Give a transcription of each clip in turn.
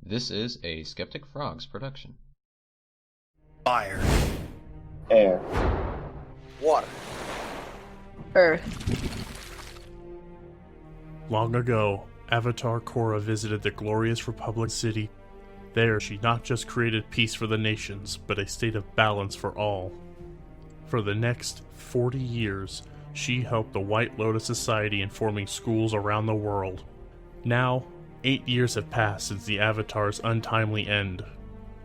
This is a Skeptic Frogs production. Fire. Air. Water. Earth. Long ago, Avatar Korra visited the glorious Republic City. There, she not just created peace for the nations, but a state of balance for all. For the next 40 years, she helped the White Lotus Society in forming schools around the world. Now, 8 years have passed since the Avatar's untimely end.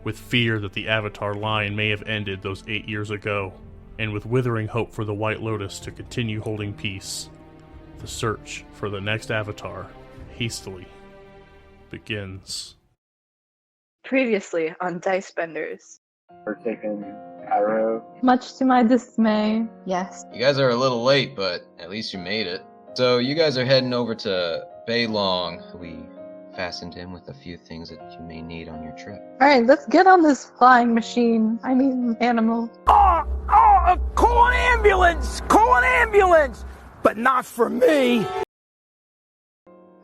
With fear that the Avatar line may have ended those 8 years ago, and with withering hope for the White Lotus to continue holding peace, the search for the next Avatar hastily begins. Previously on Dicebenders. We're taking Cairo. Much to my dismay, yes. You guys are a little late, but at least you made it. So you guys are heading over to Beilong. We fastened him with a few things that you may need on your trip. Alright, let's get on this flying machine. I mean, animal. Call an ambulance! Call an ambulance! But not for me!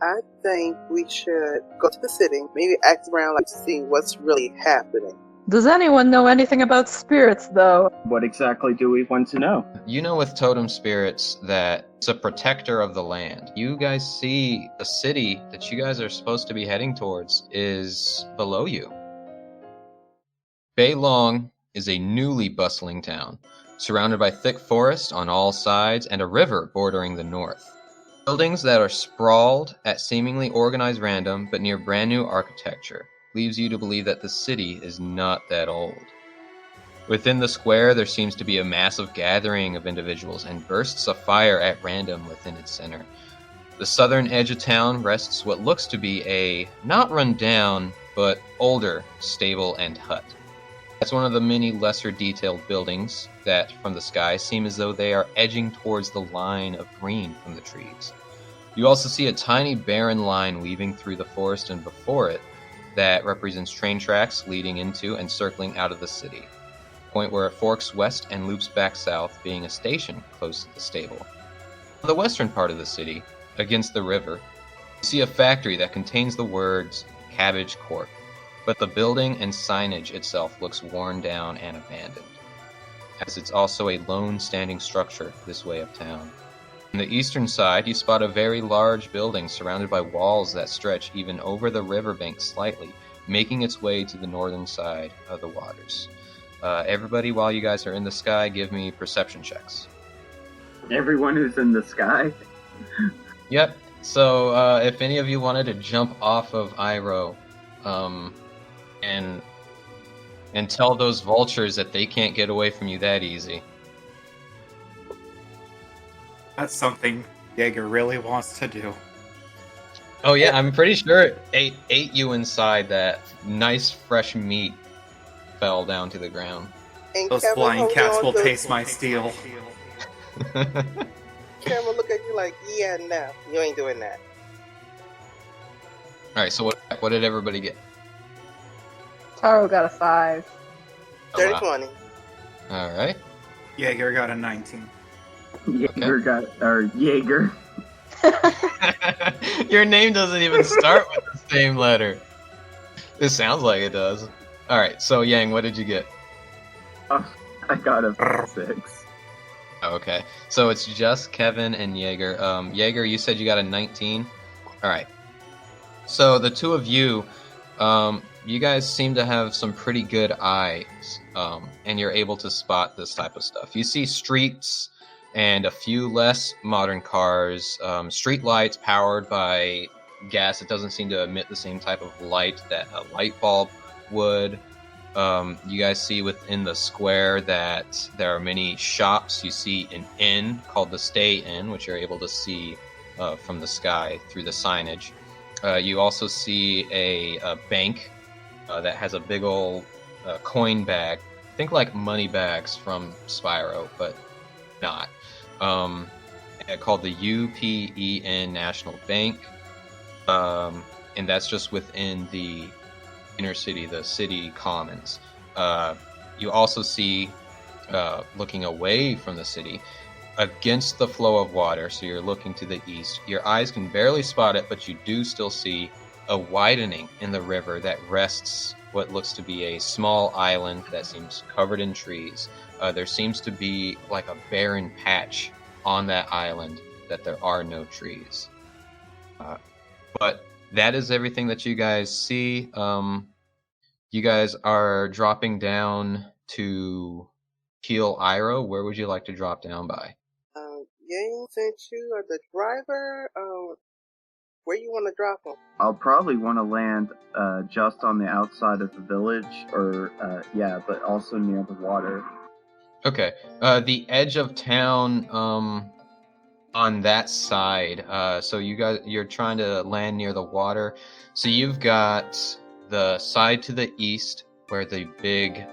I think we should go to the city, maybe ask around like to see what's really happening. Does anyone know anything about spirits, though? What exactly do we want to know? You know with totem spirits that it's a protector of the land. You guys see the city that you guys are supposed to be heading towards is below you. Beilong is a newly bustling town, surrounded by thick forest on all sides and a river bordering the north. Buildings that are sprawled at seemingly organized random but near brand new architecture leaves you to believe that the city is not that old. Within the square, there seems to be a massive gathering of individuals and bursts of fire at random within its center. The southern edge of town rests what looks to be a not run down, but older stable and hut. That's one of the many lesser detailed buildings that, from the sky, seem as though they are edging towards the line of green from the trees. You also see a tiny barren line weaving through the forest and before it that represents train tracks leading into and circling out of the city, a point where it forks west and loops back south, being a station close to the stable. On the western part of the city, against the river, you see a factory that contains the words Cabbage Corp, but the building and signage itself looks worn down and abandoned, as it's also a lone standing structure this way of town. On the eastern side, you spot a very large building surrounded by walls that stretch even over the riverbank slightly, making its way to the northern side of the waters. Everybody, while you guys are in the sky, give me perception checks. Everyone who's in the sky? Yep. So if any of you wanted to jump off of Iroh, and tell those vultures that they can't get away from you that easy. That's something Jaeger really wants to do. Oh yeah, I'm pretty sure it ate you inside. That nice fresh meat fell down to the ground. And Those Kevin, flying hold cats on will to- taste my steel. Kevin look at you like, yeah, no, you ain't doing that. Alright, so what did everybody get? Taro got a 5. Dirty wow. 20. Alright. Jaeger got a 19. Jaeger. Your name doesn't even start with the same letter. It sounds like it does. Alright, so Yang, what did you get? I got a 6. Okay, so it's just Kevin and Jaeger. Jaeger, you said you got a 19? Alright. So the two of you, you guys seem to have some pretty good eyes, and you're able to spot this type of stuff. You see streets and a few less modern cars, street lights powered by gas that doesn't seem to emit the same type of light that a light bulb would. You guys see within the square that there are many shops. You see an inn called the Stay Inn, which you're able to see from the sky through the signage. You also see a bank that has a big old coin bag. Think like money bags from Spyro, but not. Called the UPEN National Bank. And that's just within the inner city, the city commons. You also see, looking away from the city, against the flow of water, so you're looking to the east. Your eyes can barely spot it, but you do still see a widening in the river that rests what looks to be a small island that seems covered in trees. There seems to be like a barren patch on that island that there are no trees. But that is everything that you guys see. You guys are dropping down to Kiel Iro. Where would you like to drop down by? Yang, since you are the driver, where you want to drop them? I'll probably want to land just on the outside of the village, or but also near the water. Okay. The edge of town, on that side. So you're trying to land near the water. So you've got the side to the east where the big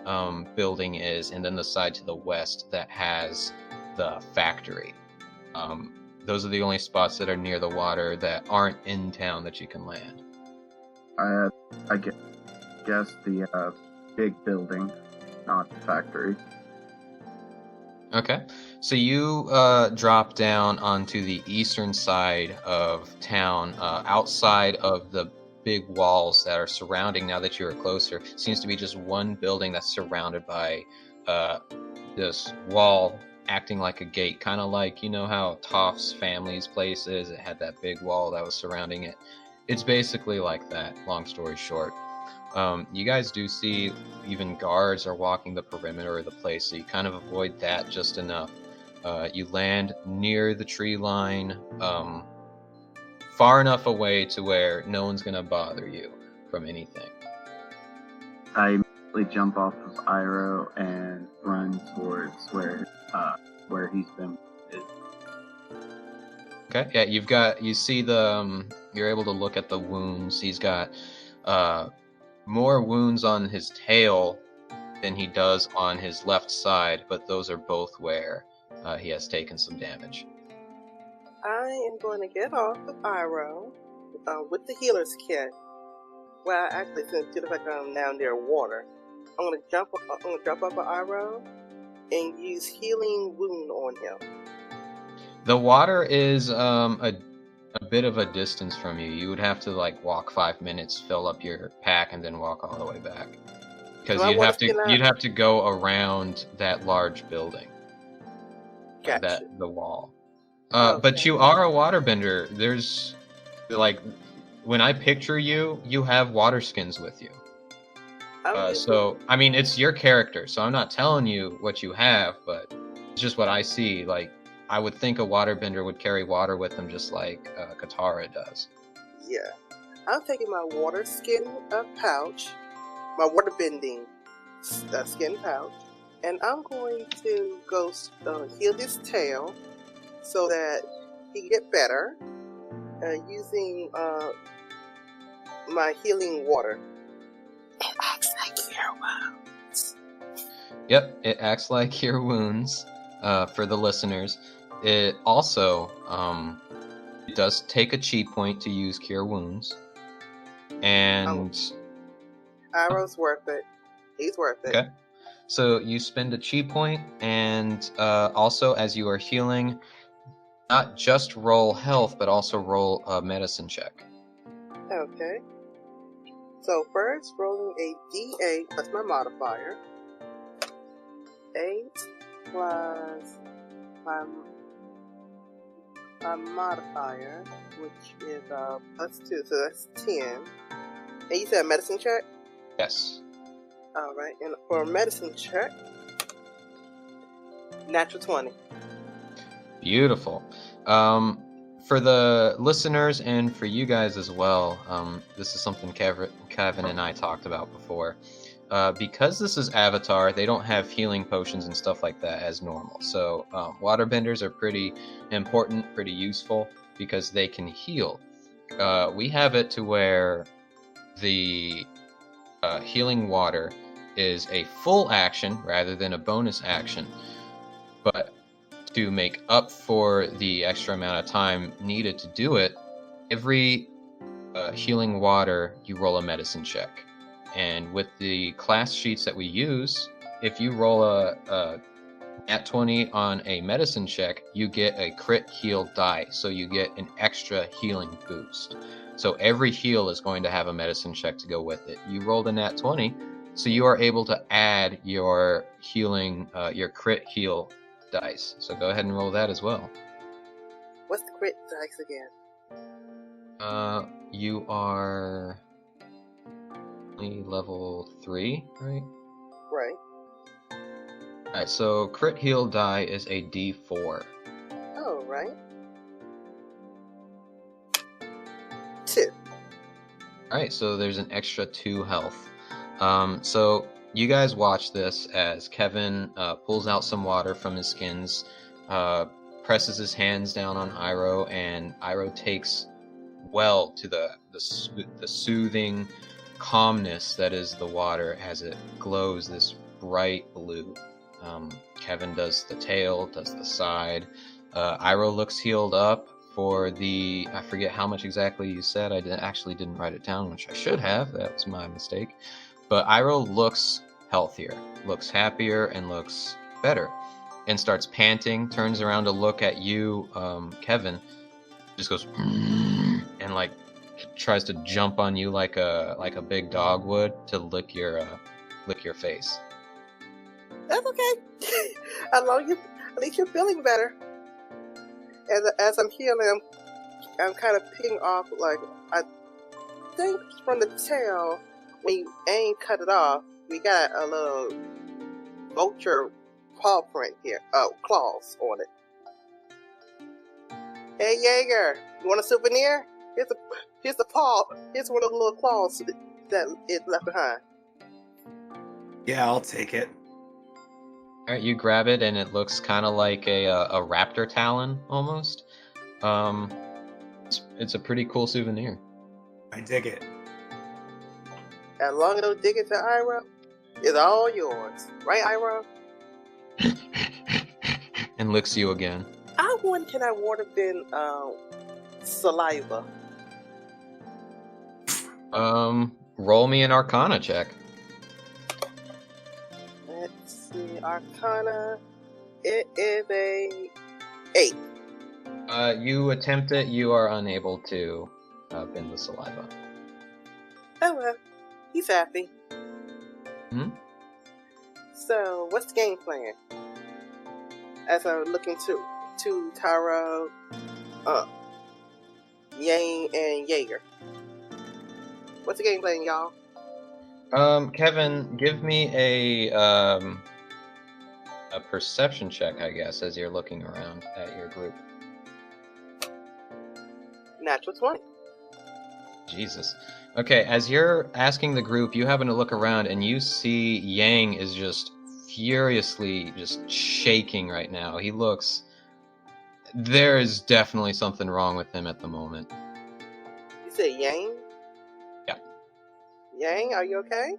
building is, and then the side to the west that has the factory. Those are the only spots that are near the water that aren't in town that you can land. I guess the big building, not the factory. Okay, so you drop down onto the eastern side of town, outside of the big walls that are surrounding. Now that you are closer, seems to be just one building that's surrounded by this wall acting like a gate, kind of like, you know how Toph's family's place is? It had that big wall that was surrounding it. It's basically like that, long story short. You guys do see even guards are walking the perimeter of the place, so you kind of avoid that just enough. You land near the tree line, far enough away to where no one's going to bother you from anything. I immediately jump off of Iro and run towards where he's been. Okay, yeah, you see you're able to look at the wounds. He's got more wounds on his tail than he does on his left side, but those are both where he has taken some damage. I am going to get off of Iro with the healer's kit. Well, actually, since it looks like I'm now near water, I'm going to jump off of Iro and use healing wound on him. The water is a bit of a distance from you. You would have to walk 5 minutes, fill up your pack, and then walk all the way back. Because you'd have to go around that large building. Gotcha. The wall. Okay. But you are a waterbender. There's when I picture you, you have water skins with you. So I mean, it's your character, so I'm not telling you what you have, but it's just what I see. I would think a waterbender would carry water with them, just like Katara does. Yeah. I'm taking my water skin pouch, my water bending skin pouch, and I'm going to go heal his tail so that he get better using my healing water. It acts like cure wounds. Yep, it acts like cure wounds. For the listeners, it also it does take a chi point to use cure wounds, and Iro's worth it. He's worth it. Okay, so you spend a chi point, and also as you are healing, not just roll health, but also roll a medicine check. Okay. So first, rolling a D8 plus my modifier. 8 plus my modifier, which is plus 2, so that's 10. And you said medicine check? Yes. Alright, and for a medicine check, natural 20. Beautiful. For the listeners and for you guys as well, this is something Kevin and I talked about before. Because this is Avatar, they don't have healing potions and stuff like that as normal. So waterbenders are pretty important, pretty useful, because they can heal. We have it to where the healing water is a full action rather than a bonus action. But to make up for the extra amount of time needed to do it, every healing water, you roll a medicine check. And with the class sheets that we use, if you roll a nat 20 on a medicine check, you get a crit heal die, so you get an extra healing boost. So every heal is going to have a medicine check to go with it. You rolled a nat 20, so you are able to add your healing, your crit heal dice. So go ahead and roll that as well. What's the crit dice again? You are only level 3, right? Right. Alright, so crit heal die is a d4. Oh, right. 2. Alright, so there's an extra 2 health. So you guys watch this as Kevin pulls out some water from his skins, presses his hands down on Iroh, and Iroh takes well to the soothing calmness that is the water as it glows this bright blue. Kevin does the tail, does the side. Iroh looks healed up for the, I forget how much exactly you said. I actually didn't write it down, which I should have. That was my mistake. But Iroh looks healthier, looks happier, and looks better, and starts panting, turns around to look at you, Kevin, just goes, and like tries to jump on you like a big dog would to lick your face. That's okay. At least you're feeling better. As I'm healing, I'm kind of picking off, like, I think from the tail, when you ain't cut it off, we got a little vulture paw print here. Oh, claws on it. Hey, Jaeger, you want a souvenir? Here's the paw. Here's one of the little claws that it left behind. Yeah, I'll take it. All right, you grab it, and it looks kind of like a raptor talon almost. It's a pretty cool souvenir. I dig it. As long as don't dig it to Iroh, it's all yours, right, Iroh? And licks you again. I wonder, can I water bin saliva? Roll me an Arcana check. Let's see, Arcana. It is a 8. You attempt it. You are unable to bend the saliva. Oh well, he's happy. Hmm? So, what's the game plan? As I'm looking to Taro, Yang, and Jaeger. What's the game plan, y'all? Kevin, give me a perception check, I guess, as you're looking around at your group. Natural 20. Jesus. Okay, as you're asking the group, you happen to look around and you see Yang is just furiously just shaking right now. He looks... There is definitely something wrong with him at the moment. You said Yang? Yeah. Yang, are you okay?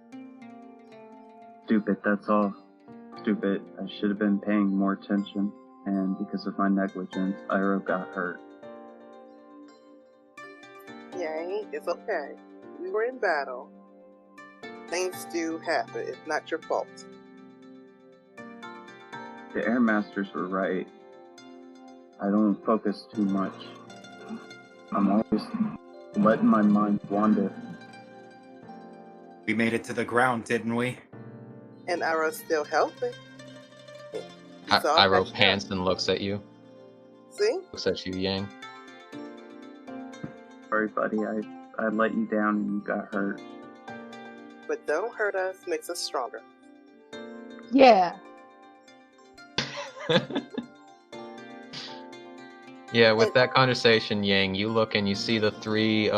Stupid, that's all. Stupid. I should have been paying more attention, and because of my negligence, Iroh got hurt. Yang, it's okay. We were in battle. Things do happen. It's not your fault. The Air Masters were right. I don't focus too much. I'm always letting my mind wander. We made it to the ground, didn't we? And Iroh's still healthy. It's all Iroh patched pants up. and looks at you. See? Looks at you, Yang. Sorry, buddy, I let you down and you got hurt. But don't hurt us, makes us stronger. Yeah. Yeah, with that conversation, Yang, you look and you see the three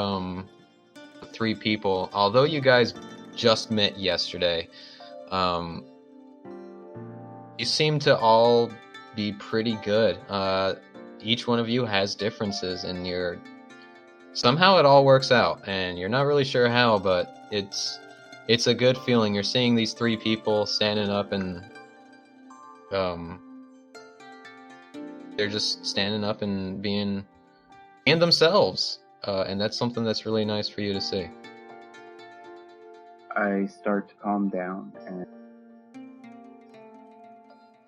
people. Although you guys just met yesterday, you seem to all be pretty good. Each one of you has differences, and somehow it all works out, and you're not really sure how, but it's a good feeling. You're seeing these three people standing up, and they're just standing up and being themselves, and that's something that's really nice for you to see. I start to calm down, and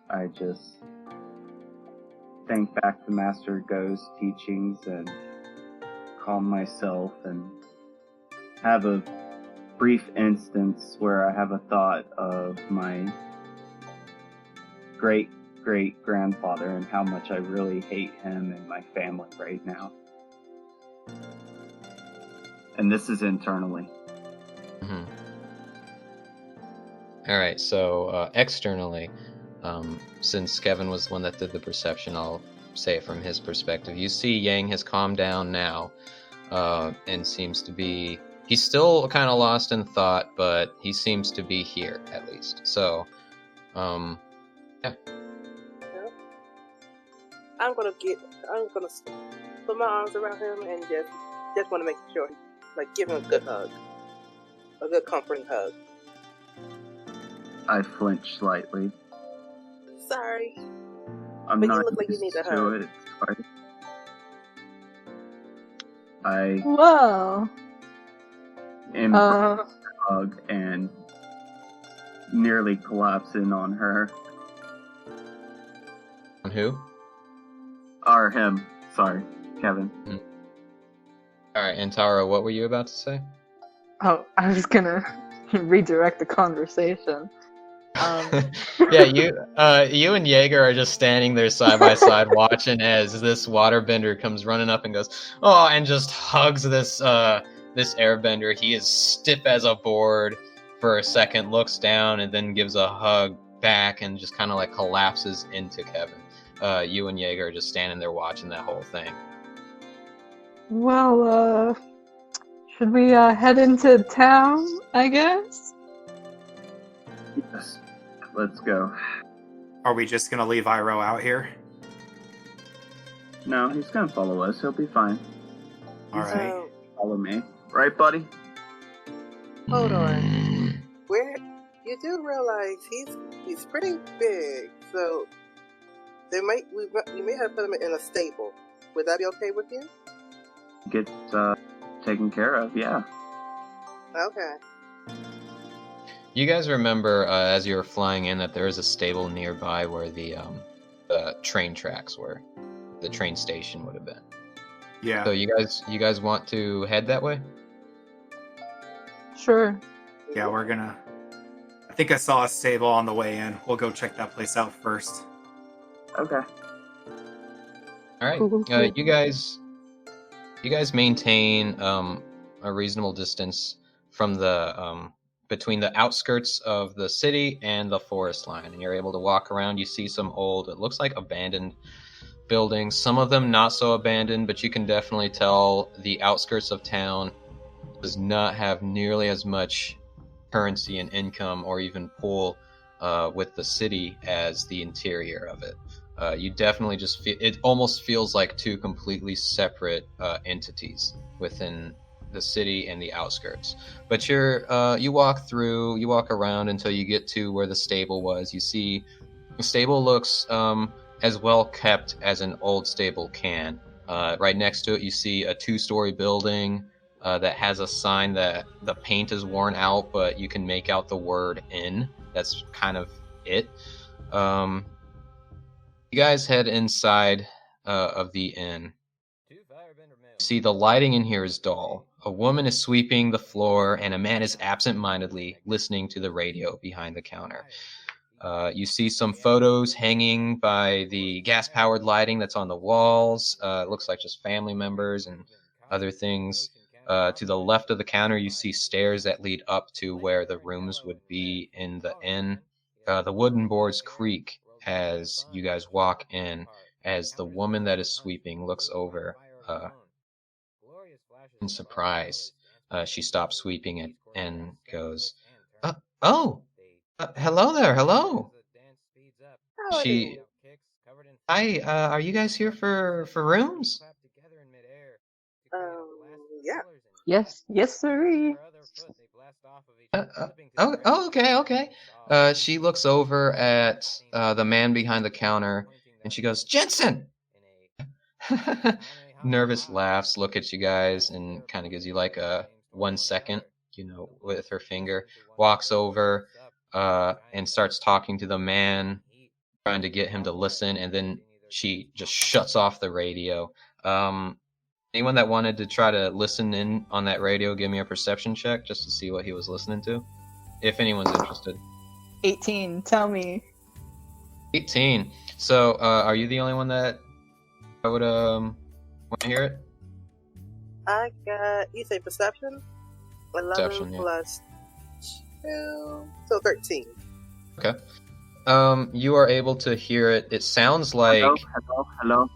I just think back to Master Go's teachings and calm myself and have a brief instance where I have a thought of my great-great-grandfather and how much I really hate him and my family right now. And this is internally. Mm-hmm. All right, so externally, since Kevin was the one that did the perception, I'll say it from his perspective. You see Yang has calmed down now and seems to be... He's still kind of lost in thought, but he seems to be here, at least. So, yeah. I'm gonna put my arms around him and just want to make sure, like, give him a good hug, a good comforting hug. I flinch slightly. Sorry. I'm But you not look like you used need a to hug. it. Sorry. I Whoa. embrace the hug and nearly collapse in on her. On who? Or him. Sorry, Kevin. All right, and Tara, what were you about to say? Oh, I was gonna redirect the conversation. Yeah, you and Jaeger are just standing there side by side watching as this waterbender comes running up and goes, oh, and just hugs this this airbender. He is stiff as a board for a second, looks down, and then gives a hug back and just kind of like collapses into Kevin. You and Jaeger are just standing there watching that whole thing. Well, should we head into town, I guess? Yes. Let's go. Are we just gonna leave Iroh out here? No, he's gonna follow us. He'll be fine. Alright. Follow me. Right, buddy? Hold on. Where you do realize he's pretty big, so we may have to put him in a stable. Would that be okay with you? Get taken care of, yeah. Okay. You guys remember as you were flying in that there is a stable nearby where the train tracks were, the train station would have been. Yeah. So you guys want to head that way? Sure. Yeah, we're gonna... I think I saw a stable on the way in. We'll go check that place out first. Okay. All right. Cool. You guys maintain a reasonable distance from the between the outskirts of the city and the forest line, and you're able to walk around. You see some old, it looks like abandoned buildings. Some of them not so abandoned, but you can definitely tell the outskirts of town does not have nearly as much currency and income or even pull with the city as the interior of it. You definitely just feel, it almost feels like two completely separate entities within the city and the outskirts. But you walk around until you get to where the stable was. You see the stable looks as well kept as an old stable can. Right next to it, you see a 2-story building that has a sign that the paint is worn out, but you can make out the word "inn." That's kind of it. You guys head inside of the inn. See, the lighting in here is dull. A woman is sweeping the floor, and a man is absent-mindedly listening to the radio behind the counter. You see some photos hanging by the gas-powered lighting that's on the walls. It looks like just family members and other things. To the left of the counter, you see stairs that lead up to where the rooms would be in the inn. The wooden boards creak as you guys walk in, as the woman that is sweeping looks over in surprise. She stops sweeping and goes, hello there, hello. Hi, are you guys here for rooms? Yeah. Yes, sirree. Okay. She looks over at the man behind the counter, and she goes, Jensen! Nervous laughs, look at you guys, and kind of gives you like a 1 second, with her finger. Walks over and starts talking to the man, trying to get him to listen, and then she just shuts off the radio. Anyone that wanted to try to listen in on that radio, give me a perception check just to see what he was listening to, if anyone's interested. 18. Tell me. 18. So, are you the only one that I would want to hear it? I got, you say perception? 11 Perception, yeah. plus 2, so 13. Okay. You are able to hear it. It sounds like... Hello.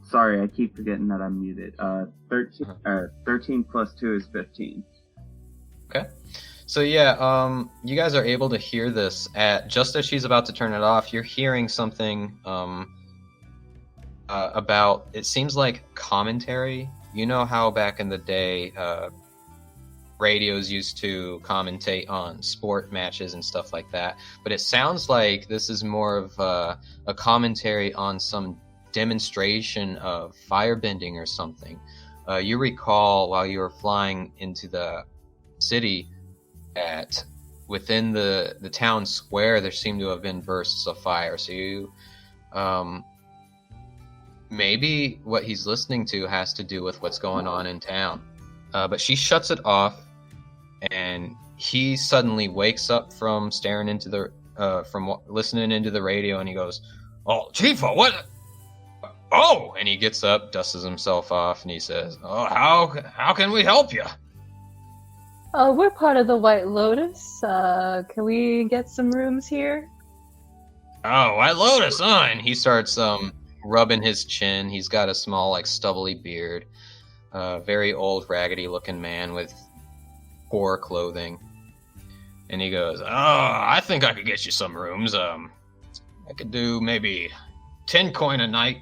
Sorry, I keep forgetting that I'm muted. 13 plus 2 is 15. Okay. So yeah, you guys are able to hear this just as she's about to turn it off. You're hearing something about, it seems like commentary. You know how back in the day, radios used to commentate on sport matches and stuff like that. But it sounds like this is more of a commentary on some demonstration of firebending or something. You recall while you were flying into the city, within the town square, there seemed to have been bursts of fire. So you, maybe what he's listening to has to do with what's going on in town. But she shuts it off, and he suddenly wakes up from staring into from listening into the radio, and he goes, "Oh, Chifa, what? Oh!" And he gets up, dusts himself off, and he says, "Oh, how can we help you?" We're part of the White Lotus. Can we get some rooms here? Oh, White Lotus, huh? And he starts rubbing his chin. He's got a small, like, stubbly beard. Very old, raggedy-looking man with poor clothing. And he goes, "Oh, I think I could get you some rooms. I could do maybe 10 coin a night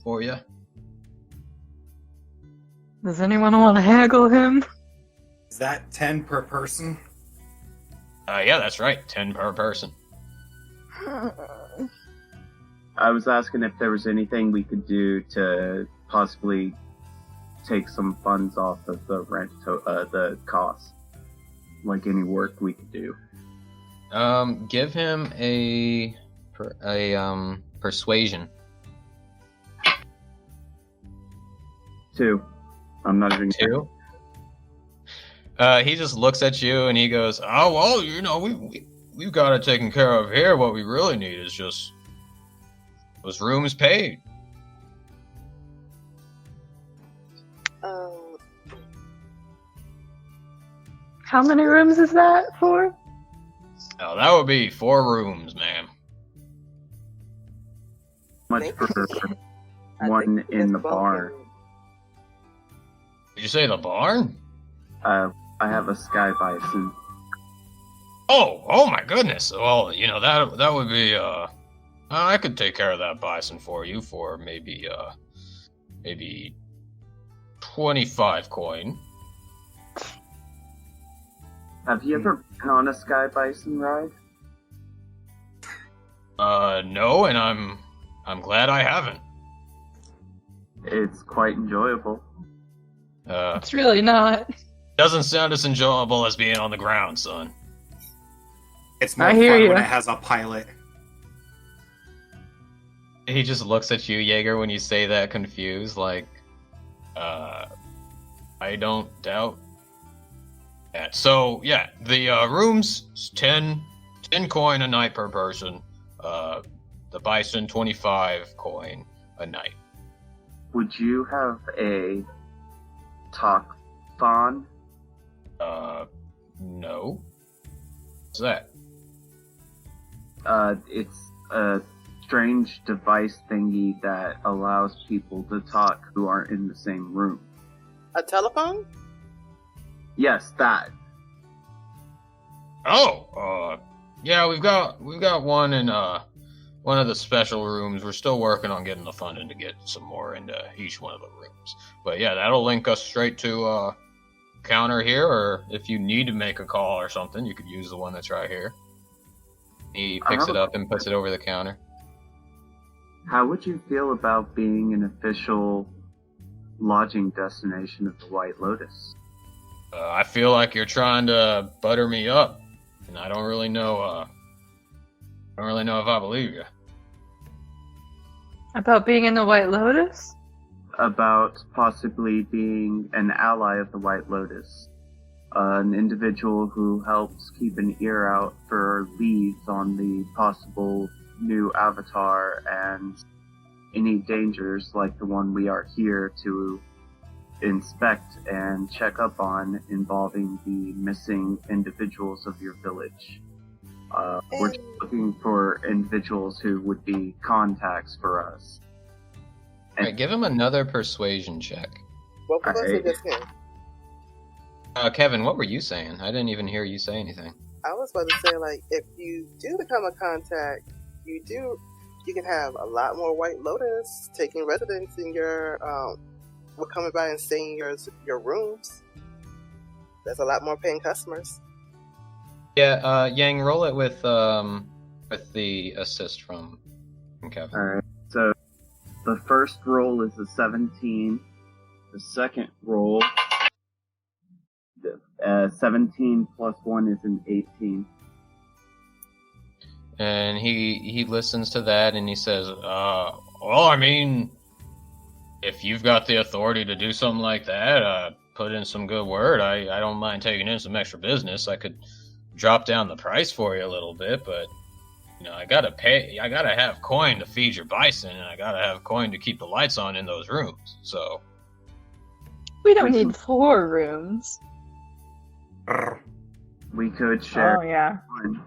for you." Does anyone want to haggle him? Is that 10 per person? Yeah, that's right. 10 per person. I was asking if there was anything we could do to possibly take some funds off of the rent, the cost. Like any work we could do. Give him a persuasion. 2. I'm not even 2. He just looks at you and he goes, "Oh well, you know, we've got it taken care of here. What we really need is just those rooms paid." How many rooms is that for? Oh, that would be 4 rooms, ma'am. Much for one in the bar. Did you say the barn? I have a sky bison. Oh my goodness. Well, you know, that would be I could take care of that bison for you for maybe 25 coin. Have you ever been on a sky bison ride? No, and I'm glad I haven't. It's quite enjoyable. It's really not. Doesn't sound as enjoyable as being on the ground, son. It's more I fun hear you. when it has a pilot. He just looks at you, Jaeger, when you say that, confused, like, I don't doubt that. So, yeah, the rooms, 10 coin a night per person. The bison, 25 coin a night. Would you have a talk phone? No. What's that? It's a strange device thingy that allows people to talk who aren't in the same room. A telephone? Yes, that. Oh, yeah, we've got one in one of the special rooms. We're still working on getting the funding to get some more into each one of the rooms. But yeah, that'll link us straight to counter here, or if you need to make a call or something, you could use the one that's right here. He picks it up and puts it over the counter. How would you feel about being an official lodging destination of the White Lotus? I feel like you're trying to butter me up, and I don't really know if I believe you. About being in the White Lotus? About possibly being an ally of the White Lotus. An individual who helps keep an ear out for leads on the possible new avatar and any dangers like the one we are here to inspect and check up on involving the missing individuals of your village. We're just looking for individuals who would be contacts for us. Alright, give him another persuasion check. What was it just him? Kevin, what were you saying? I didn't even hear you say anything. I was about to say, like, if you do become a contact, you can have a lot more White Lotus taking residence in your, will coming by and staying in your rooms. There's a lot more paying customers. Yeah, Yang, roll it with the assist from Kevin. Alright, so the first roll is a 17. The second roll, 17 plus 1 is an 18. And he listens to that and he says, well, I mean, if you've got the authority to do something like that, put in some good word. I don't mind taking in some extra business. I could drop down the price for you a little bit, but you know, I gotta have coin to feed your bison, and I gotta have coin to keep the lights on in those rooms. So We don't need 4 rooms. We could share Oh, yeah. one.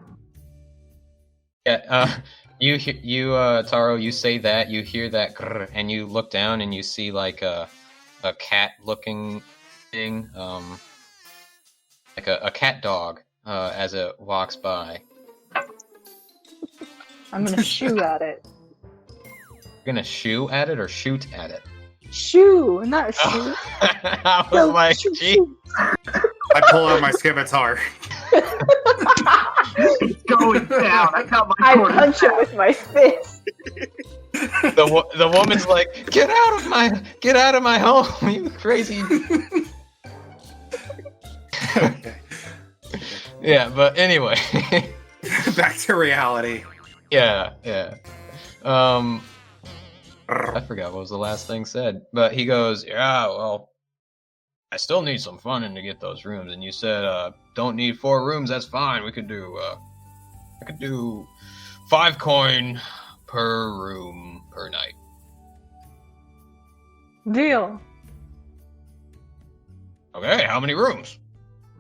yeah, you Taro, you say that, you hear that, grrr, and you look down and you see like a cat-looking thing, like a cat dog, as it walks by. I'm gonna shoo at it. You're gonna shoo at it or shoot at it? Shoo, not shoot. I was like, gee. I pull out my scimitar. It's going down. I got my I quarter. punch it with my fist. The woman's like, get out of my home, you crazy. Okay. Yeah, but anyway. Back to reality. yeah. I forgot what was the last thing said, but he goes, yeah, well, I still need some funding to get those rooms, and you said, don't need 4 rooms, that's fine, I could do 5 coin per room per night. Deal. Okay, how many rooms?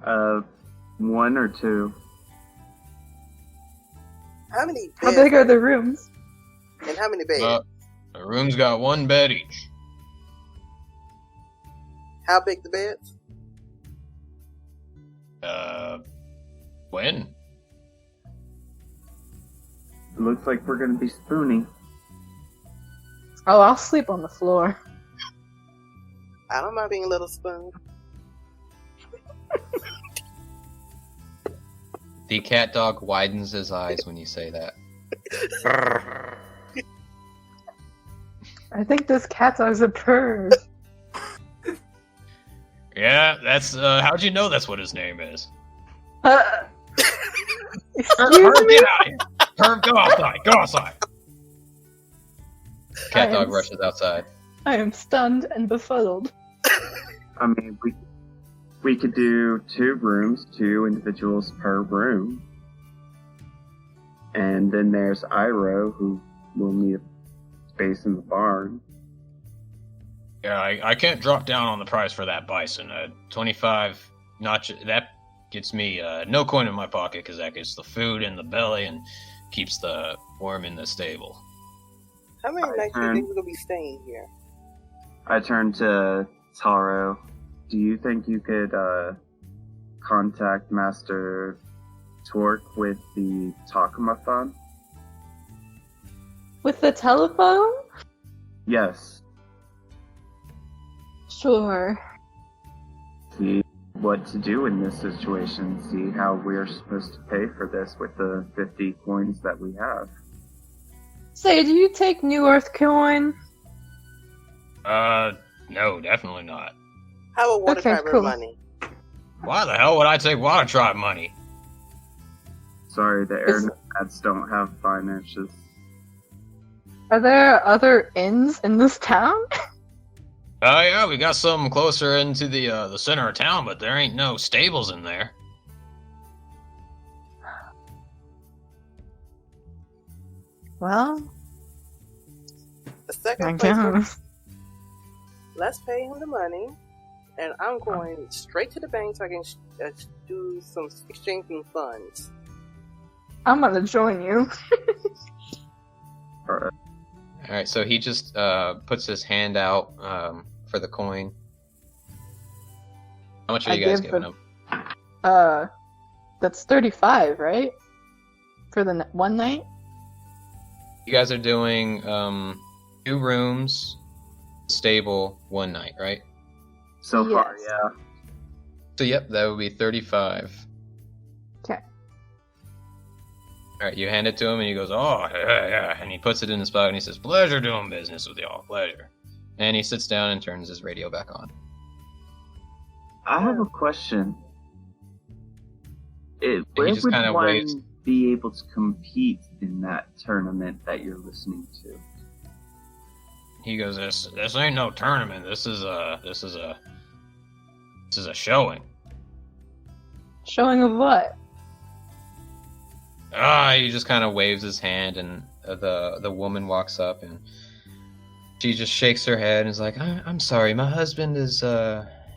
1 or 2. How many How beds? big are the rooms? And how many beds? The room's got 1 bed each. How big the beds? When? It looks like we're gonna be spooning. Oh, I'll sleep on the floor. I don't mind being a little spoon. The cat dog widens his eyes when you say that. I think this cat dog's a perv. Yeah, that's, how'd you know that's what his name is? Excuse Perv, me? get out of here! Perv, go outside! Cat dog rushes outside. I am stunned and befuddled. I mean, we could do 2 rooms, 2 individuals per room. And then there's Iroh, who will need space in the barn. Yeah, I can't drop down on the price for that bison. 25, that gets me no coin in my pocket, because that gets the food in the belly and keeps the worm in the stable. How many nights do you think we're gonna be staying here? I turn to Taro. Do you think you could contact Master Torque with the Takuma-thon? With the telephone? Yes. Sure. See what to do in this situation. See how we're supposed to pay for this with the 50 coins that we have. Say, do you take New Earth coin? No, definitely not. How about water Okay, tribe cool. money? Why the hell would I take Water Tribe money? Sorry, the air nomads don't have finances. Are there other inns in this town? Oh yeah, we got some closer into the center of town, but there ain't no stables in there. Well, The second I place, guess. let's pay him the money, and I'm going straight to the bank so I can do some exchanging funds. I'm gonna join you. Alright. All right, so he just puts his hand out for the coin. How much are you guys giving him? That's 35, right? For the one night? You guys are doing 2 rooms, stable, 1 night, right? So far, Yes. yeah. So yep, that would be 35. Okay. All right, you hand it to him, and he goes, "Oh, yeah," and he puts it in his pocket, and he says, "Pleasure doing business with y'all, pleasure." And he sits down and turns his radio back on. I have a question. he Where just would kinda one waves. be able to compete in that tournament that you're listening to? He goes, "This ain't no tournament. This is a showing." Showing of what? He just kind of waves his hand, and the woman walks up, and she just shakes her head and is like, I'm sorry, my husband is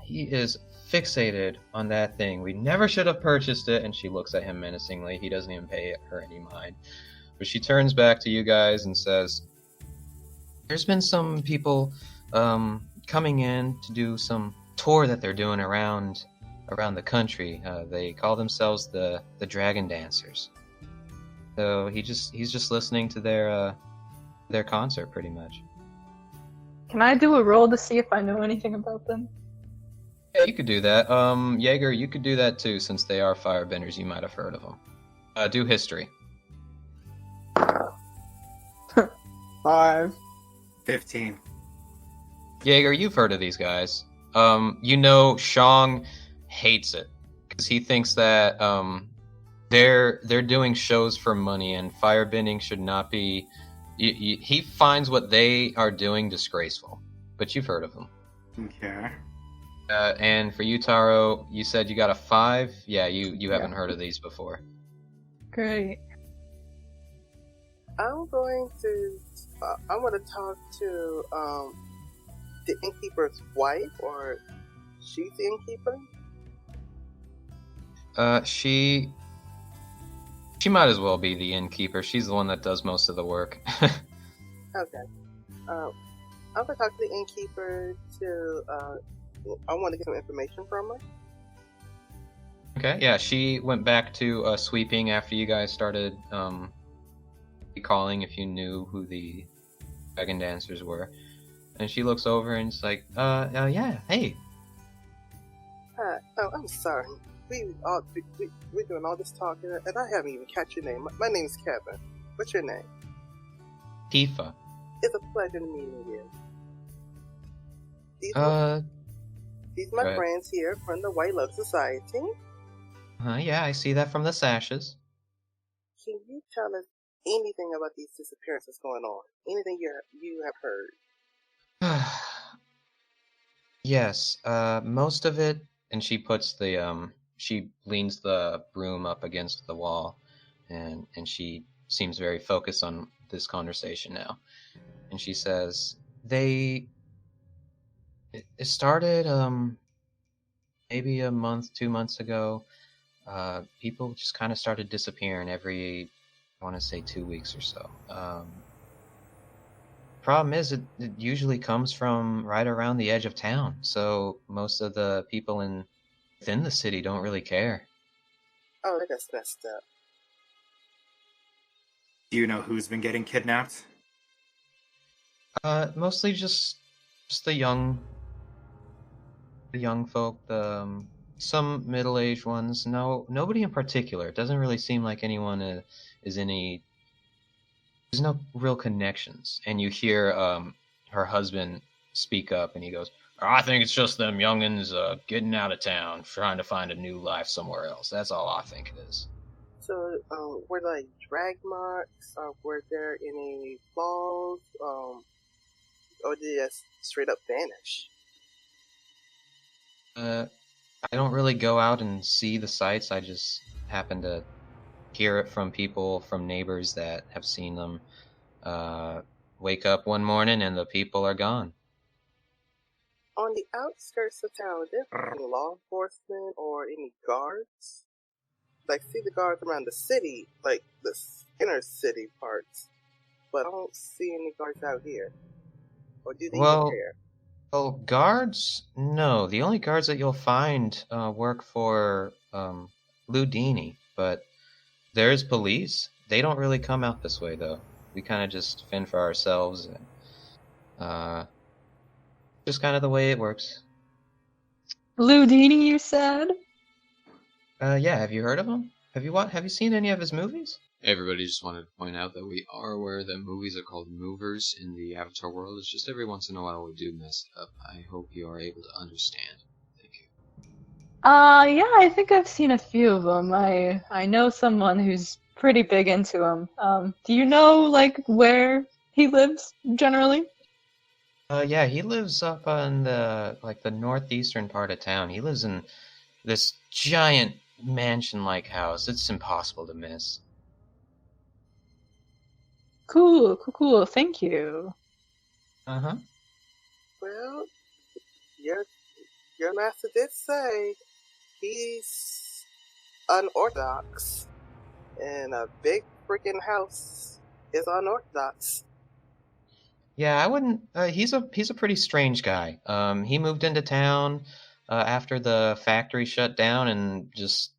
he is fixated on that thing. We never should have purchased it." And she looks at him menacingly. He doesn't even pay her any mind. But she turns back to you guys and says, "There's been some people coming in to do some tour that they're doing around the country. They call themselves the Dragon Dancers." So he's just listening to their concert, pretty much. Can I do a roll to see if I know anything about them? Yeah, you could do that. Jaeger, you could do that too, since they are firebenders. You might have heard of them. Do history. 5. 15. Jaeger, you've heard of these guys. You know Shang hates it because he thinks that they're doing shows for money, and firebending should not be. He finds what they are doing disgraceful. But you've heard of them. Okay. And for you, Taro, you said you got a 5. Yeah, you haven't heard of these before. Great. I'm going to talk to the innkeeper's wife, or she's the innkeeper. She might as well be the innkeeper. She's the one that does most of the work. Okay. I'm gonna talk to the innkeeper to. I want to get some information from her. Okay, yeah, she went back to sweeping after you guys started calling if you knew who the Dragon Dancers were. And she looks over and it's like, yeah, hey. Hi. Oh, I'm sorry. We're doing all this talking, and I haven't even catch your name. My name is Kevin. What's your name? Tifa. It's a pleasure meeting you. These my go ahead. friends here from the White Love Society. Yeah, I see that from the sashes. Can you tell us anything about these disappearances going on? Anything you have heard? Yes, most of it, and she puts she leans the broom up against the wall, and she seems very focused on this conversation now. And she says, it started maybe a month, 2 months ago. People just kind of started disappearing every, I want to say 2 weeks or so. Problem is, it usually comes from right around the edge of town, so most of the people within the city don't really care. Oh, that's messed up. Do you know who's been getting kidnapped? Mostly just the young folk, some middle-aged ones. No, nobody in particular. It doesn't really seem like anyone is any. There's no real connections, and you hear her husband speak up, and he goes, "I think it's just them youngins getting out of town, trying to find a new life somewhere else. That's all I think it is." So, were there like drag marks? Were there any flaws? Or did it just straight up vanish? I don't really go out and see the sights. I just happen to hear it from people, from neighbors that have seen them. Wake up one morning and the people are gone. On the outskirts of town, are there any law enforcement or any guards? Like, see the guards around the city, like the inner city parts, but I don't see any guards out here. Or do they even care? Well, guards? No. The only guards that you'll find work for Ludini, but there's police. They don't really come out this way, though. We kind of just fend for ourselves. And, just kind of the way it works. Ludini, you said? Yeah. Have you heard of him? Have you seen any of his movies? Everybody just wanted to point out that we are aware that movies are called movers in the Avatar world. It's just every once in a while we do mess it up. I hope you are able to understand. Thank you. Yeah, I think I've seen a few of them. I know someone who's pretty big into them. Do you know, like, where he lives, generally? Yeah, he lives up on the northeastern part of town. He lives in this giant mansion-like house. It's impossible to miss. Cool. Thank you. Uh-huh. Well, your master did say he's unorthodox, and a big freaking house is unorthodox. Yeah, I wouldn't. He's a pretty strange guy. He moved into town after the factory shut down, and just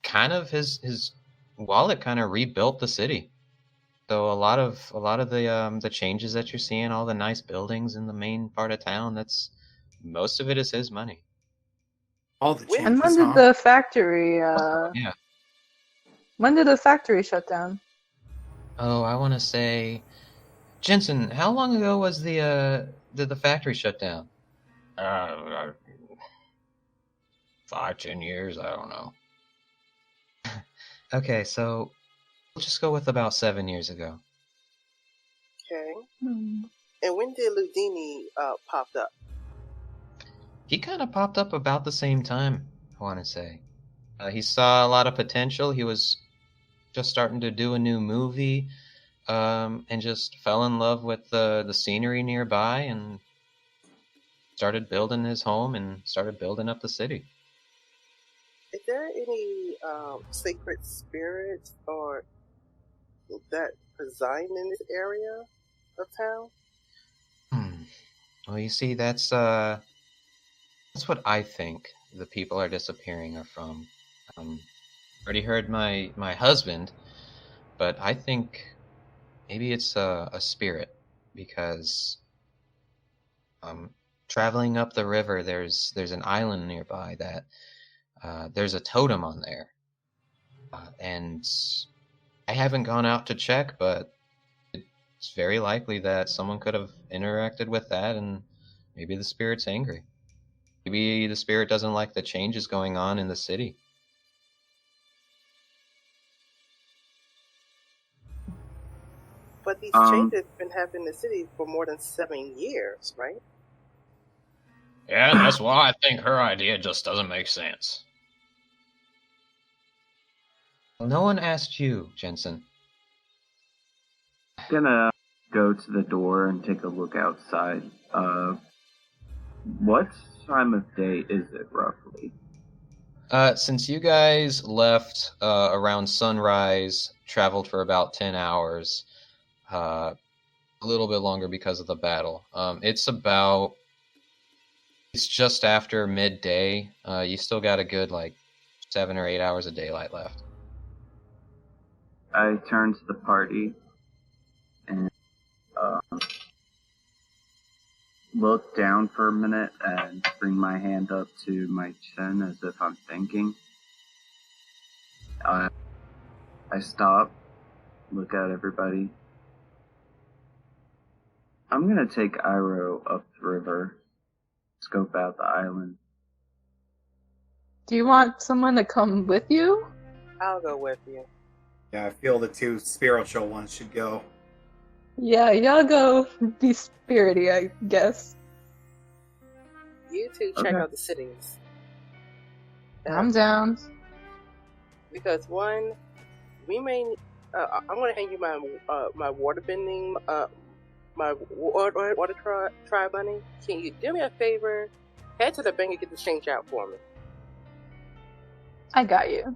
kind of his wallet kind of rebuilt the city. So a lot of the changes that you're seeing, all the nice buildings in the main part of town, most of it is his money. All the When- And changes, when did huh? the factory, Yeah. when did the factory shut down? Oh, I want to say, Jensen, how long ago was did the factory shut down? 5-10 years, I don't know. Okay, so we'll just go with about 7 years ago. Okay. Hmm. And when did Ludini pop up? He kind of popped up about the same time, I want to say. He saw a lot of potential. He was just starting to do a new movie, and just fell in love with the scenery nearby and started building his home and started building up the city. Is there any sacred spirits or that reside in this area of town? Well, you see, that's what I think the people are disappearing are from. Already heard my husband, but I think maybe it's a spirit, because traveling up the river, there's an island nearby that there's a totem on there, and I haven't gone out to check, but it's very likely that someone could have interacted with that, and maybe the spirit's angry. Maybe the spirit doesn't like the changes going on in the city. But these changes have been happening in the city for more than 7 years, right? Yeah, and that's why I think her idea just doesn't make sense. Well, no one asked you, Jensen. I'm gonna go to the door and take a look outside. What time of day is it roughly? Since you guys left around sunrise, traveled for about 10 hours, a little bit longer because of the battle. It's just after midday. You still got a good 7 or 8 hours of daylight left. I turn to the party and look down for a minute and bring my hand up to my chin as if I'm thinking. I stop, look at everybody. I'm gonna take Iroh up the river, scope out the island. Do you want someone to come with you? I'll go with you. Yeah, I feel the two spiritual ones should go. Yeah, y'all go be spirity, I guess. You two check Okay. out the cities. I'm down. Because one, we may. I'm gonna hand you my my water bending my water tribe money. Can you do me a favor? Head to the bank and get the change out for me. I got you.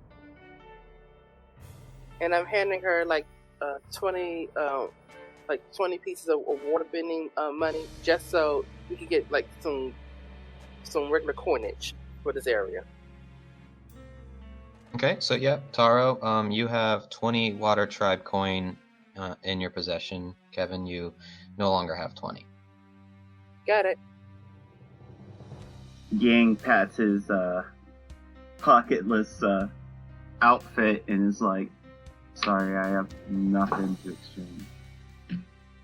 And I'm handing her like 20 pieces of water bending money, just so we can get like some regular coinage for this area. Okay, so yeah, Taro, you have 20 Water Tribe coin in your possession. Kevin, you no longer have 20. Got it. Yang pats his pocketless outfit and is like, "Sorry, I have nothing to exchange."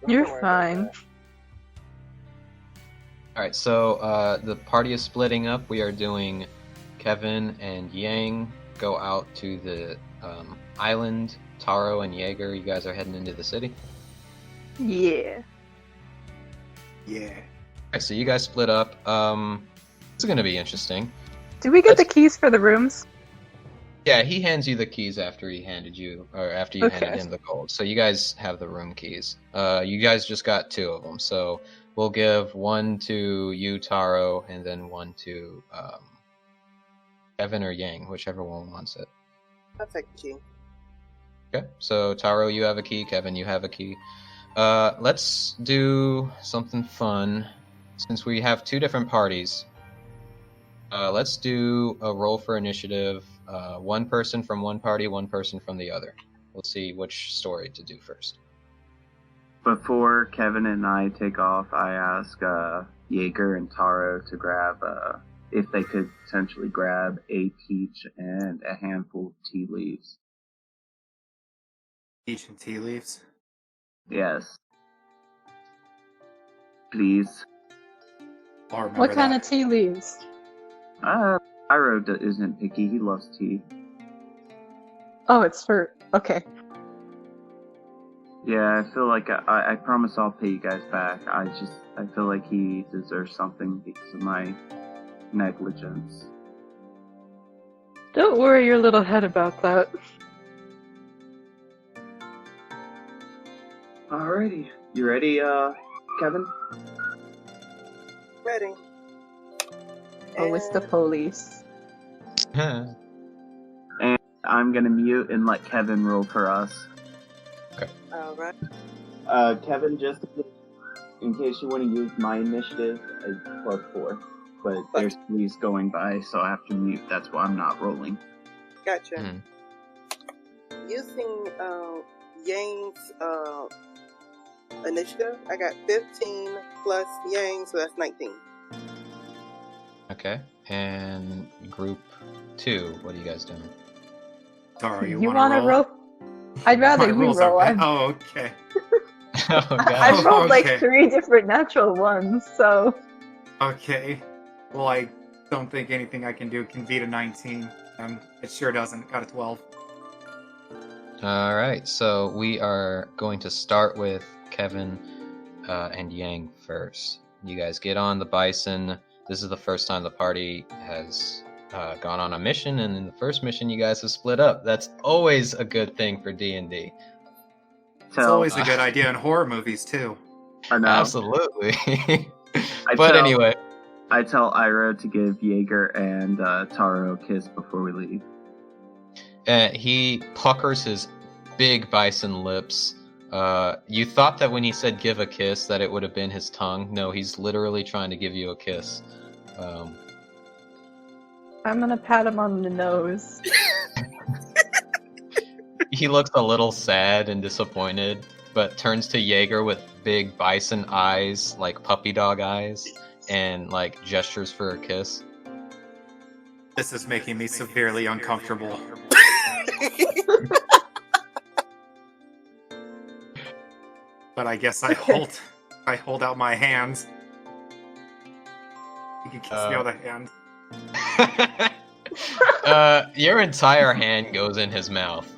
You're Don't worry about fine. that. Alright, so the party is splitting up. We are doing Kevin and Yang go out to the island. Taro and Jaeger, you guys are heading into the city. Yeah. Yeah. Alright, so you guys split up. This is going to be interesting. Do we get the keys for the rooms? Yeah, he hands you the keys after he handed you, or after you Okay. handed him the gold. So you guys have the room keys. You guys just got 2 of them. So we'll give 1 to you, Taro, and then 1 to Kevin or Yang, whichever one wants it. I'll take the key. Okay, so Taro, you have a key. Kevin, you have a key. Let's do something fun. Since we have 2 different parties, let's do a roll for initiative. 1 person from one party, 1 person from the other. We'll see which story to do first. Before Kevin and I take off, I ask Jaeger and Taro to grab, if they could potentially grab a peach and a handful of tea leaves. Peach and tea leaves. Yes. Please. I'll remember What kind that. of tea leaves? Iro isn't picky. He loves tea. Oh, it's for... Okay. Yeah, I feel like I promise I'll pay you guys back. I feel like he deserves something because of my negligence. Don't worry your little head about that. Alrighty. You ready, Kevin? Ready. Oh, it's the police. And I'm gonna mute and let Kevin roll for us. Alright. Kevin, just in case you want to use my initiative, it's +4. But there's police going by, so I have to mute. That's why I'm not rolling. Gotcha. Mhm. Using Yang's initiative, I got 15 plus Yang, so that's 19. Okay, and group 2, what are you guys doing? Taro, you You want wanna to roll? I'd rather My you rolls are roll. bad. I've, Oh, okay. Oh, God. I've rolled Okay. like 3 different natural ones, so... Okay. Well, I don't think anything I can do can beat a 19, and it sure doesn't. Got a 12. Alright, so we are going to start with Kevin and Yang first. You guys get on the Bison. This is the first time the party has gone on a mission, and in the first mission you guys have split up. That's always a good thing for D&D. It's always a good idea in horror movies, too. I know. Absolutely. I But tell- anyway, I tell Iro to give Jaeger and Taro a kiss before we leave. he puckers his big bison lips. You thought that when he said give a kiss that it would have been his tongue. No, he's literally trying to give you a kiss. I'm gonna pat him on the nose. He looks a little sad and disappointed, but turns to Jaeger with big bison eyes, like puppy dog eyes, and like gestures for a kiss. This is making me severely uncomfortable. But I guess I hold out my hands. You can kiss the other hand. Your entire hand goes in his mouth.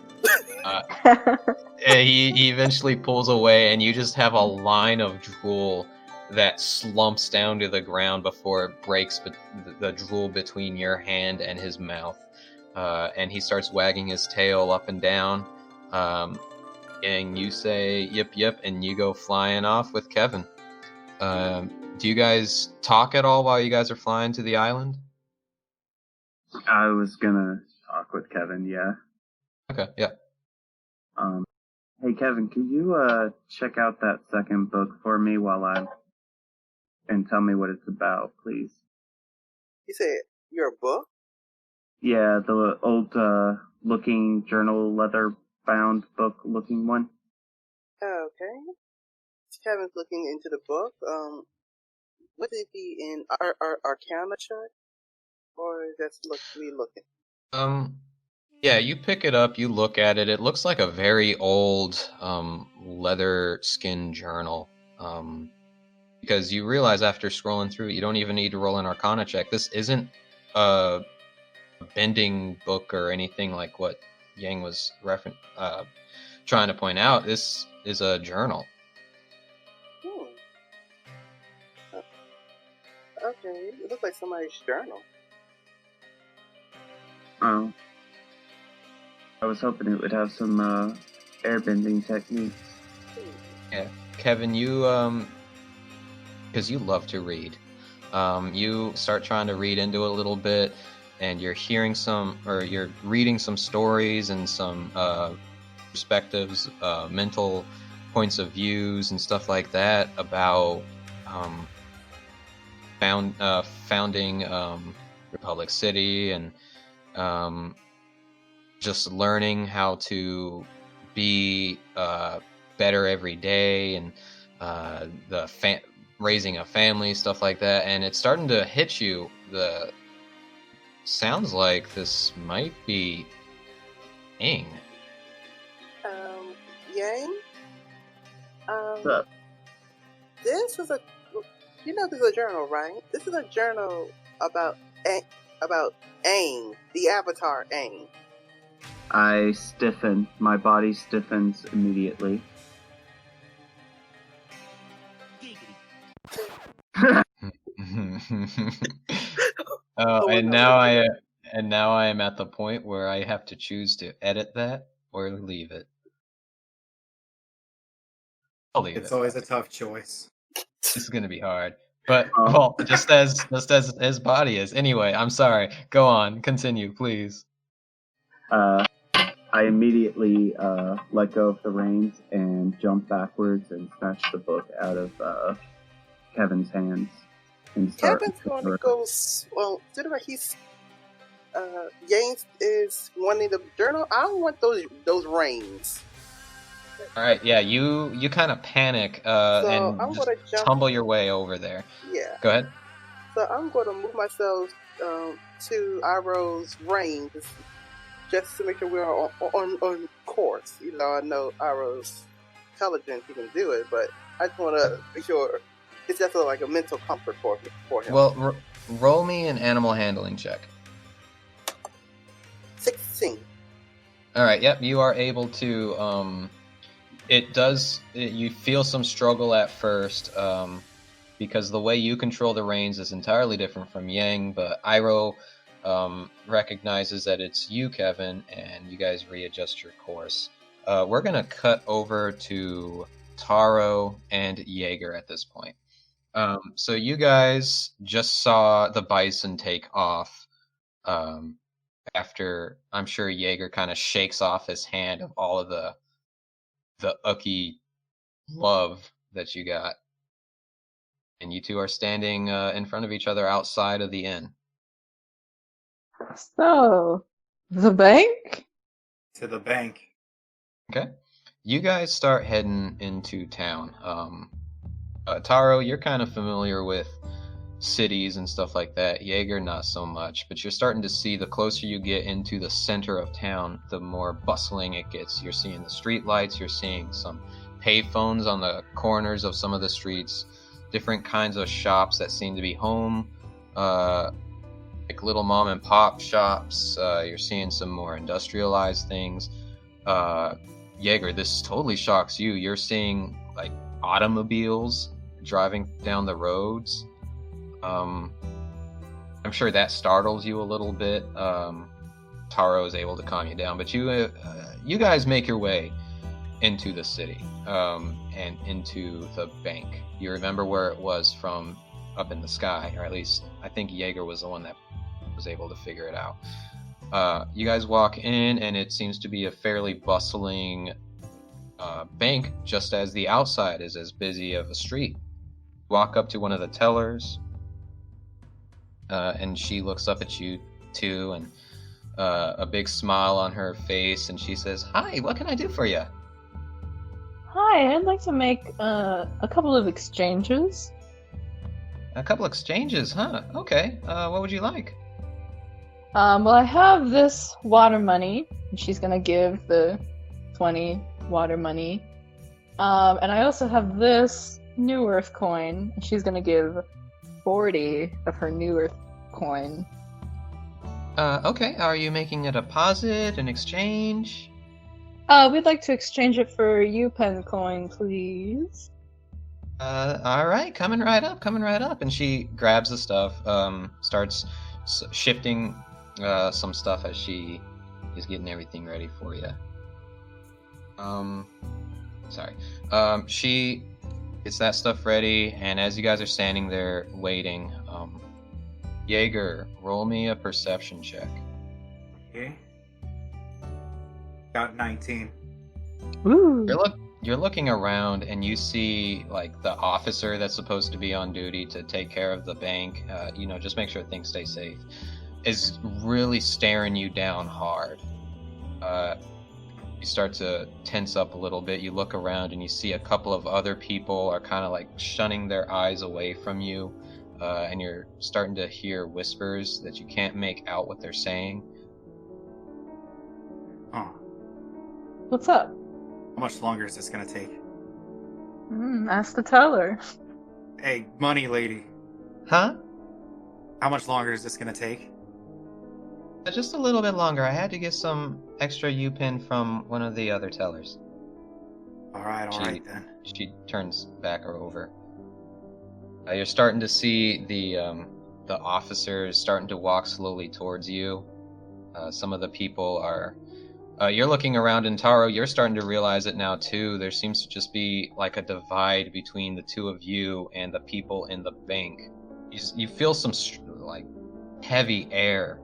He eventually pulls away, and you just have a line of drool that slumps down to the ground before it breaks the drool between your hand and his mouth. And he starts wagging his tail up and down. And you say, yip, yip, and you go flying off with Kevin. Do you guys talk at all while you guys are flying to the island? I was gonna talk with Kevin, yeah. Okay, yeah. Hey Kevin, could you check out that second book for me and tell me what it's about, please? You said your book? Yeah, the old looking journal leather bound book looking one. Okay. Kevin's looking into the book. Would it be in our Arcana check? Or just me looking? Yeah, you pick it up, you look at it. It looks like a very old leather skin journal. Because you realize after scrolling through it, you don't even need to roll an Arcana check. This isn't a bending book or anything like what Yang was trying to point out. This is a journal. Okay, it looks like somebody's journal. Oh. I was hoping it would have some airbending techniques. Yeah, Kevin, you because you love to read, you start trying to read into it a little bit, and you're you're reading some stories and some perspectives, mental points of views and stuff like that about founding Republic City and just learning how to be better every day and raising a family, stuff like that. And it's starting to hit you. Sounds like this might be Yang. Yang? What's up? This is this is a journal, right? This is a journal about Aang, the Avatar Aang. I stiffen. My body stiffens immediately. And now I am at the point where I have to choose to edit that or leave it. I'll leave it. It's always a tough choice. This is gonna be hard. But well, just as his body is. Anyway, I'm sorry. Go on. Continue, please. I immediately let go of the reins and jump backwards and snatch the book out of Kevin's hands. And start Kevin's going to go. Well, consider like Yang is wanting the journal. I don't want those reins. All right, yeah, you kind of panic and I'm just gonna tumble your way over there. Yeah. Go ahead. So I'm going to move myself to Iroh's reins just to make sure we're on course. You know, I know Iroh's intelligent; he can do it, but I just want to make sure it's just like a mental comfort for him. Well, roll me an animal handling check. 16. All right. Yep, you are able to. You feel some struggle at first, because the way you control the reins is entirely different from Yang, but Iroh recognizes that it's you, Kevin, and you guys readjust your course. We're going to cut over to Taro and Jaeger at this point. So you guys just saw the bison take off after, I'm sure Jaeger kind of shakes off his hand of all of the Uki love that you got. And you two are standing in front of each other outside of the inn. So, the bank? To the bank. Okay. You guys start heading into town. Taro, you're kind of familiar with cities and stuff like that. Jaeger, not so much. But you're starting to see the closer you get into the center of town, the more bustling it gets. You're seeing the street lights. You're seeing some payphones on the corners of some of the streets. Different kinds of shops that seem to be home like little mom and pop shops. You're seeing some more industrialized things. Jaeger, this totally shocks you. You're seeing like automobiles driving down the roads. I'm sure that startles you a little bit. Taro is able to calm you down, but you guys make your way into the city and into the bank. You remember where it was from up in the sky, or at least I think Jaeger was the one that was able to figure it out. You guys walk in, and it seems to be a fairly bustling bank, just as the outside is as busy of a street. Walk up to one of the tellers, and she looks up at you too, and a big smile on her face, and she says, "Hi, what can I do for you?" Hi, I'd like to make a couple of exchanges. A couple exchanges, huh? Okay. What would you like? Well, I have this water money, and she's gonna give the 20 water money. And I also have this New Earth coin, and she's gonna give 40 of her New Earth coin. Okay. Are you making a deposit, an exchange? We'd like to exchange it for U-Pen coin, please. All right. Coming right up. And she grabs the stuff, starts shifting some stuff as she is getting everything ready for you. She gets that stuff ready, and as you guys are standing there waiting, Jaeger, roll me a perception check. Okay. Got 19. Ooh. You're looking around, and you see like the officer that's supposed to be on duty to take care of the bank, just make sure things stay safe, is really staring you down hard. You start to tense up a little bit. You look around, and you see a couple of other people are kind of like shunning their eyes away from you, and you're starting to hear whispers that you can't make out what they're saying. Oh. What's up? How much longer is this gonna take? Ask the teller. Hey, money lady. Huh? How much longer is this gonna take? Just a little bit longer. I had to get some extra U-Pin from one of the other tellers. All right then. She turns back over. You're starting to see the officers starting to walk slowly towards you. Some of the people are... you're looking around, and Taro, you're starting to realize it now too. There seems to just be like a divide between the two of you and the people in the bank. You feel some like heavy air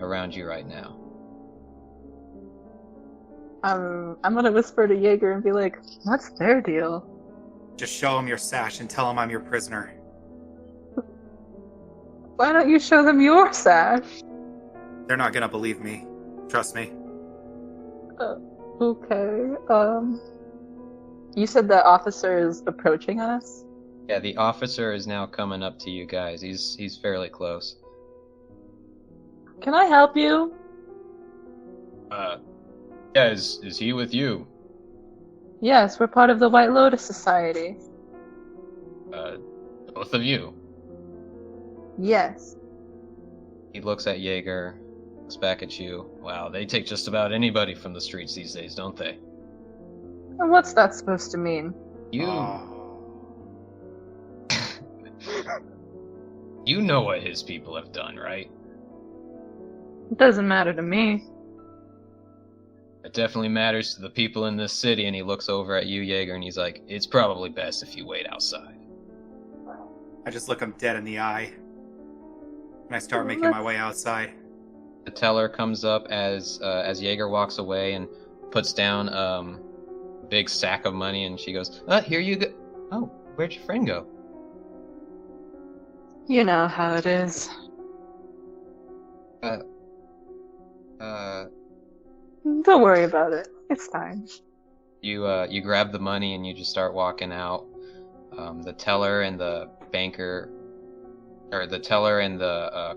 around you right now. I'm gonna whisper to Jaeger and be like, "What's their deal?" Just show them your sash and tell them I'm your prisoner. Why don't you show them your sash? They're not gonna believe me. Trust me. Okay. You said the officer is approaching us? Yeah, the officer is now coming up to you guys. He's fairly close. Can I help you? Yeah, is he with you? Yes, we're part of the White Lotus Society. Both of you? Yes. He looks at Jaeger, looks back at you. Wow, they take just about anybody from the streets these days, don't they? And what's that supposed to mean? You... You know what his people have done, right? It doesn't matter to me. It definitely matters to the people in this city. And he looks over at you, Jaeger, and he's like, "It's probably best if you wait outside." I just look him dead in the eye. And I start making my way outside. The teller comes up as Jaeger walks away and puts down a big sack of money, and she goes, "Here you go." "Oh, where'd your friend go?" You know how it is. Don't worry about it. It's fine. You grab the money and you just start walking out. The teller and the banker, or the teller and the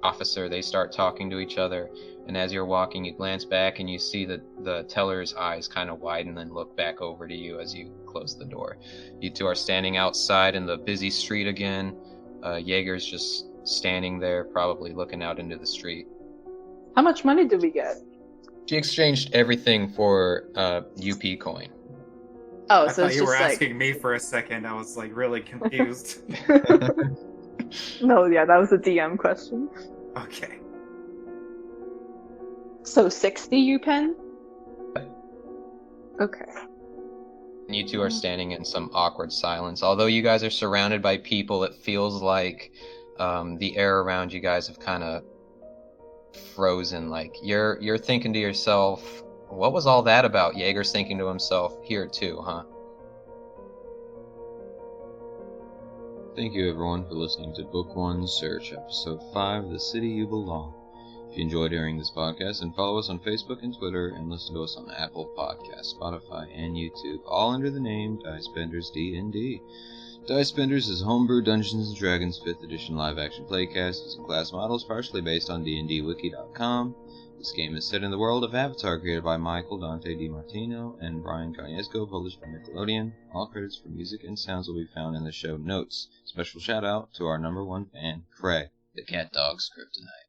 officer, they start talking to each other. And as you're walking, you glance back and you see the teller's eyes kind of widen and look back over to you as you close the door. You two are standing outside in the busy street again. Jaeger's just standing there, probably looking out into the street. How much money did we get? She exchanged everything for UP coin. Oh, I so thought it's you just were like asking me for a second. I was like really confused. no, yeah, that was a DM question. Okay. So 60 U pen? Okay. And you two are standing in some awkward silence. Although you guys are surrounded by people, it feels like the air around you guys have kind of frozen. Like you're thinking to yourself, what was all that about? Jaeger's thinking to himself, here too, huh? Thank you everyone for listening to Book 1 Search, Episode 5, The City You Belong. If you enjoyed hearing this podcast, then follow us on Facebook and Twitter, and listen to us on Apple Podcasts, Spotify, and YouTube, all under the name DicebendersDnD. Dicebenders is homebrew Dungeons & Dragons 5th edition live-action playcast using class models partially based on dndwiki.com. This game is set in the world of Avatar, created by Michael Dante DiMartino and Brian Cagnesco, published by Nickelodeon. All credits for music and sounds will be found in the show notes. Special shout out to our #1 fan, Craig, the cat dog's kryptonite.